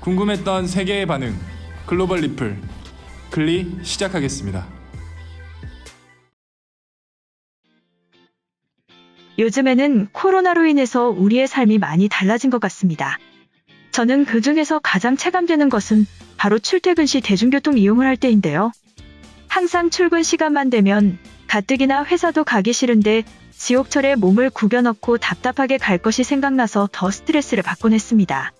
궁금했던 세계의 반응, 글로벌 리플, 글리 시작하겠습니다. 요즘에는 코로나로 인해서 우리의 삶이 많이 달라진 것 같습니다. 저는 그중에서 가장 체감되는 것은 바로 출퇴근 시 대중교통 이용을 할 때인데요. 항상 출근 시간만 되면 가뜩이나 회사도 가기 싫은데 지옥철에 몸을 구겨넣고 답답하게 갈 것이 생각나서 더 스트레스를 받곤 했습니다.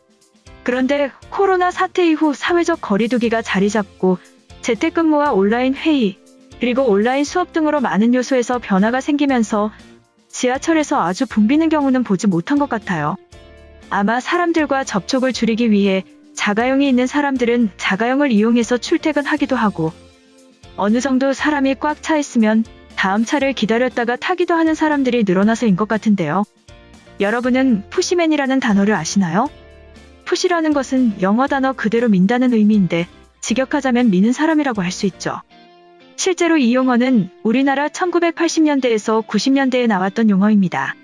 그런데 코로나 사태 이후 사회적 거리두기가 자리 잡고 재택근무와 온라인 회의, 그리고 온라인 수업 등으로 많은 요소에서 변화가 생기면서 지하철에서 아주 붐비는 경우는 보지 못한 것 같아요. 아마 사람들과 접촉을 줄이기 위해 자가용이 있는 사람들은 자가용을 이용해서 출퇴근하기도 하고, 어느 정도 사람이 꽉 차 있으면 다음 차를 기다렸다가 타기도 하는 사람들이 늘어나서인 것 같은데요. 여러분은 푸시맨이라는 단어를 아시나요? 푸시라는 것은 영어 단어 그대로 민다는 의미인데 직역하자면 미는 사람이라고 할 수 있죠. 실제로 이 용어는 우리나라 1980년대에서 90년대에 나왔던 용어입니다.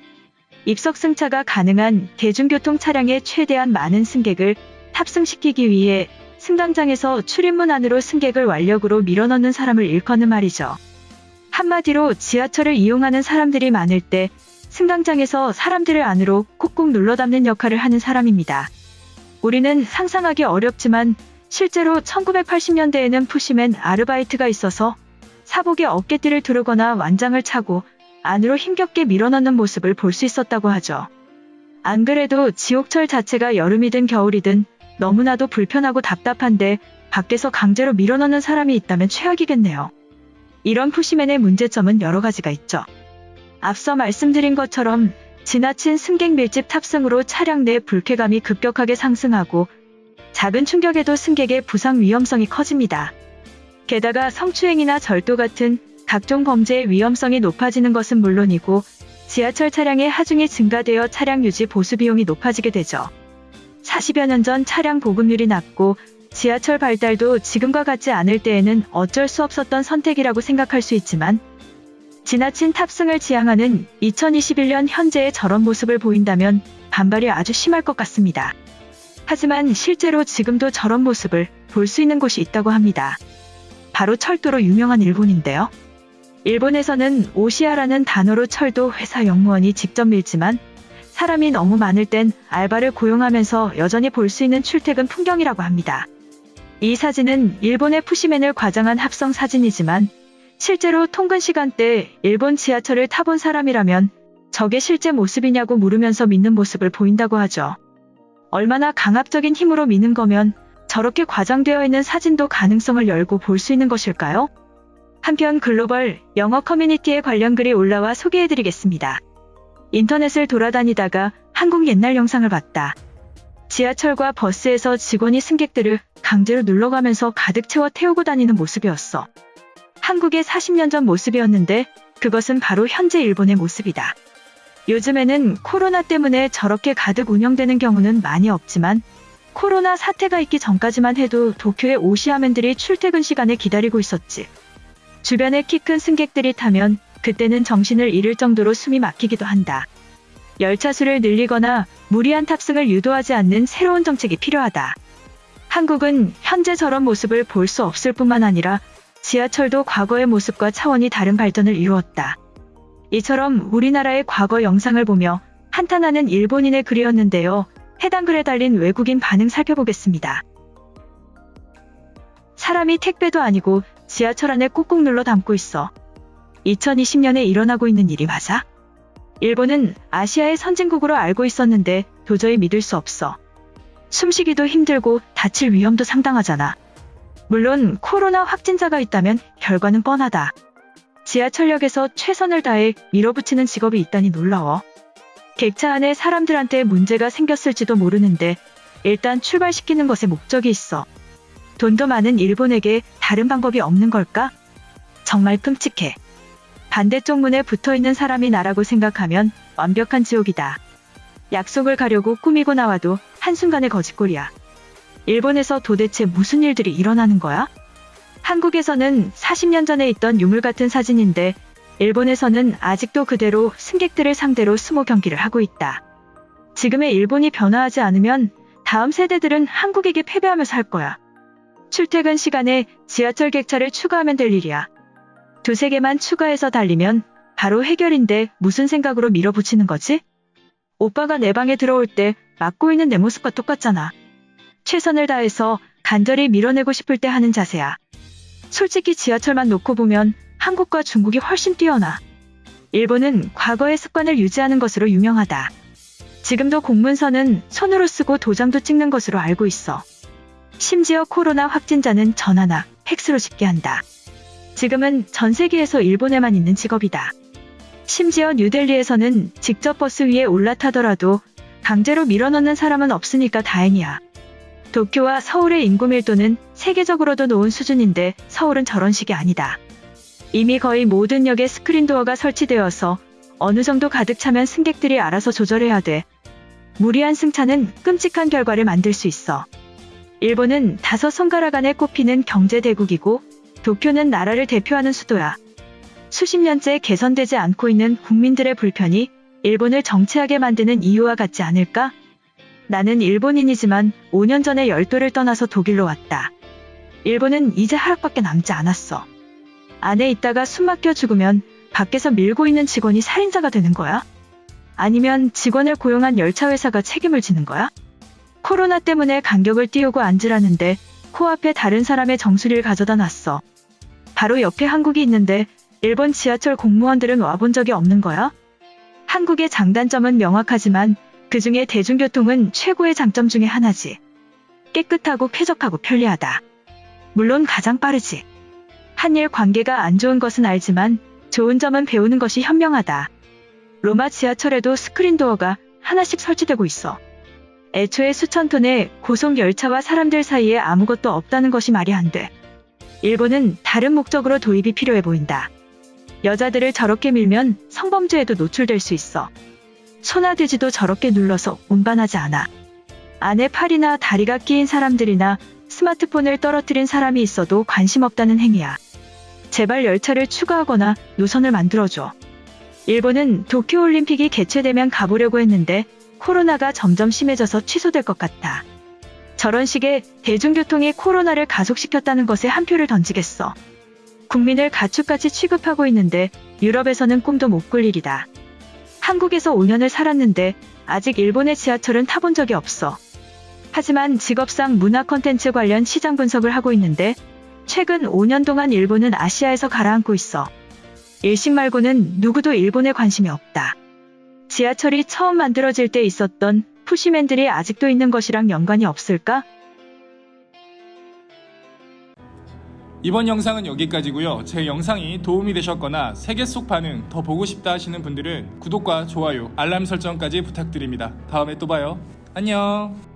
입석 승차가 가능한 대중교통 차량에 최대한 많은 승객을 탑승시키기 위해 승강장에서 출입문 안으로 승객을 완력으로 밀어넣는 사람을 일컫는 말이죠. 한마디로 지하철을 이용하는 사람들이 많을 때 승강장에서 사람들을 안으로 콕콕 눌러 담는 역할을 하는 사람입니다. 우리는 상상하기 어렵지만 실제로 1980년대에는 푸시맨 아르바이트가 있어서 사복에 어깨띠를 두르거나 완장을 차고 안으로 힘겹게 밀어넣는 모습을 볼 수 있었다고 하죠. 안 그래도 지옥철 자체가 여름이든 겨울이든 너무나도 불편하고 답답한데 밖에서 강제로 밀어넣는 사람이 있다면 최악이겠네요. 이런 푸시맨의 문제점은 여러 가지가 있죠. 앞서 말씀드린 것처럼 지나친 승객 밀집 탑승으로 차량 내 불쾌감이 급격하게 상승하고 작은 충격에도 승객의 부상 위험성이 커집니다. 게다가 성추행이나 절도 같은 각종 범죄의 위험성이 높아지는 것은 물론이고 지하철 차량의 하중이 증가되어 차량 유지 보수 비용이 높아지게 되죠. 40여 년 전 차량 보급률이 낮고 지하철 발달도 지금과 같지 않을 때에는 어쩔 수 없었던 선택이라고 생각할 수 있지만 지나친 탑승을 지향하는 2021년 현재의 저런 모습을 보인다면 반발이 아주 심할 것 같습니다. 하지만 실제로 지금도 저런 모습을 볼 수 있는 곳이 있다고 합니다. 바로 철도로 유명한 일본인데요. 일본에서는 오시아라는 단어로 철도 회사 영무원이 직접 밀지만 사람이 너무 많을 땐 알바를 고용하면서 여전히 볼 수 있는 출퇴근 풍경이라고 합니다. 이 사진은 일본의 푸시맨을 과장한 합성 사진이지만 실제로 통근 시간대 일본 지하철을 타본 사람이라면 저게 실제 모습이냐고 물으면서 믿는 모습을 보인다고 하죠. 얼마나 강압적인 힘으로 미는 거면 저렇게 과장되어 있는 사진도 가능성을 열고 볼 수 있는 것일까요? 한편 글로벌 영어 커뮤니티에 관련 글이 올라와 소개해드리겠습니다. 인터넷을 돌아다니다가 한국 옛날 영상을 봤다. 지하철과 버스에서 직원이 승객들을 강제로 눌러가면서 가득 채워 태우고 다니는 모습이었어. 한국의 40년 전 모습이었는데 그것은 바로 현재 일본의 모습이다. 요즘에는 코로나 때문에 저렇게 가득 운영되는 경우는 많이 없지만 코로나 사태가 있기 전까지만 해도 도쿄의 오시아맨들이 출퇴근 시간에 기다리고 있었지. 주변에 키 큰 승객들이 타면 그때는 정신을 잃을 정도로 숨이 막히기도 한다. 열차 수를 늘리거나 무리한 탑승을 유도하지 않는 새로운 정책이 필요하다. 한국은 현재 저런 모습을 볼 수 없을 뿐만 아니라 지하철도 과거의 모습과 차원이 다른 발전을 이루었다. 이처럼 우리나라의 과거 영상을 보며 한탄하는 일본인의 글이었는데요. 해당 글에 달린 외국인 반응 살펴보겠습니다. 사람이 택배도 아니고 지하철 안에 꾹꾹 눌러 담고 있어. 2020년에 일어나고 있는 일이 맞아? 일본은 아시아의 선진국으로 알고 있었는데 도저히 믿을 수 없어. 숨쉬기도 힘들고 다칠 위험도 상당하잖아. 물론 코로나 확진자가 있다면 결과는 뻔하다. 지하철역에서 최선을 다해 밀어붙이는 직업이 있다니 놀라워. 객차 안에 사람들한테 문제가 생겼을지도 모르는데 일단 출발시키는 것에 목적이 있어. 돈도 많은 일본에게 다른 방법이 없는 걸까? 정말 끔찍해. 반대쪽 문에 붙어있는 사람이 나라고 생각하면 완벽한 지옥이다. 약속을 가려고 꾸미고 나와도 한순간의 거짓골이야. 일본에서 도대체 무슨 일들이 일어나는 거야? 한국에서는 40년 전에 있던 유물 같은 사진인데 일본에서는 아직도 그대로 승객들을 상대로 스모 경기를 하고 있다. 지금의 일본이 변화하지 않으면 다음 세대들은 한국에게 패배하며 살 거야. 출퇴근 시간에 지하철 객차를 추가하면 될 일이야. 두세 개만 추가해서 달리면 바로 해결인데 무슨 생각으로 밀어붙이는 거지? 오빠가 내 방에 들어올 때 막고 있는 내 모습과 똑같잖아. 최선을 다해서 간절히 밀어내고 싶을 때 하는 자세야. 솔직히 지하철만 놓고 보면 한국과 중국이 훨씬 뛰어나. 일본은 과거의 습관을 유지하는 것으로 유명하다. 지금도 공문서는 손으로 쓰고 도장도 찍는 것으로 알고 있어. 심지어 코로나 확진자는 전화나 팩스로 집계 한다. 지금은 전 세계에서 일본에만 있는 직업이다. 심지어 뉴델리에서는 직접 버스 위에 올라타더라도 강제로 밀어넣는 사람은 없으니까 다행이야. 도쿄와 서울의 인구 밀도는 세계적으로도 높은 수준인데 서울은 저런 식이 아니다. 이미 거의 모든 역에 스크린도어가 설치되어서 어느 정도 가득 차면 승객들이 알아서 조절해야 돼. 무리한 승차는 끔찍한 결과를 만들 수 있어. 일본은 5손가락 안에 꼽히는 경제대국이고 도쿄는 나라를 대표하는 수도야. 수십 년째 개선되지 않고 있는 국민들의 불편이 일본을 정체하게 만드는 이유와 같지 않을까? 나는 일본인이지만 5년 전에 열도를 떠나서 독일로 왔다. 일본은 이제 하락밖에 남지 않았어. 안에 있다가 숨 막혀 죽으면 밖에서 밀고 있는 직원이 살인자가 되는 거야? 아니면 직원을 고용한 열차회사가 책임을 지는 거야? 코로나 때문에 간격을 띄우고 앉으라는데 코앞에 다른 사람의 정수리를 가져다 놨어. 바로 옆에 한국이 있는데 일본 지하철 공무원들은 와본 적이 없는 거야? 한국의 장단점은 명확하지만 그중에 대중교통은 최고의 장점 중에 하나지. 깨끗하고 쾌적하고 편리하다. 물론 가장 빠르지. 한일 관계가 안 좋은 것은 알지만 좋은 점은 배우는 것이 현명하다. 로마 지하철에도 스크린도어가 하나씩 설치되고 있어. 애초에 수천 톤의 고속 열차와 사람들 사이에 아무것도 없다는 것이 말이 안 돼. 일본은 다른 목적으로 도입이 필요해 보인다. 여자들을 저렇게 밀면 성범죄에도 노출될 수 있어. 소나 돼지도 저렇게 눌러서 운반하지 않아. 안에 팔이나 다리가 끼인 사람들이나 스마트폰을 떨어뜨린 사람이 있어도 관심 없다는 행위야. 제발 열차를 추가하거나 노선을 만들어줘. 일본은 도쿄올림픽이 개최되면 가보려고 했는데 코로나가 점점 심해져서 취소될 것 같아. 저런 식의 대중교통이 코로나를 가속시켰다는 것에 한 표를 던지겠어. 국민을 가축같이 취급하고 있는데 유럽에서는 꿈도 못 꿀 일이다. 한국에서 5년을 살았는데 아직 일본의 지하철은 타본 적이 없어. 하지만 직업상 문화 콘텐츠 관련 시장 분석을 하고 있는데 최근 5년 동안 일본은 아시아에서 가라앉고 있어. 일식 말고는 누구도 일본에 관심이 없다. 지하철이 처음 만들어질 때 있었던 푸시맨들이 아직도 있는 것이랑 연관이 없을까? 이번 영상은 여기까지고요. 제 영상이 도움이 되셨거나 세계 속 반응 더 보고 싶다 하시는 분들은 구독과 좋아요, 알람 설정까지 부탁드립니다. 다음에 또 봐요. 안녕.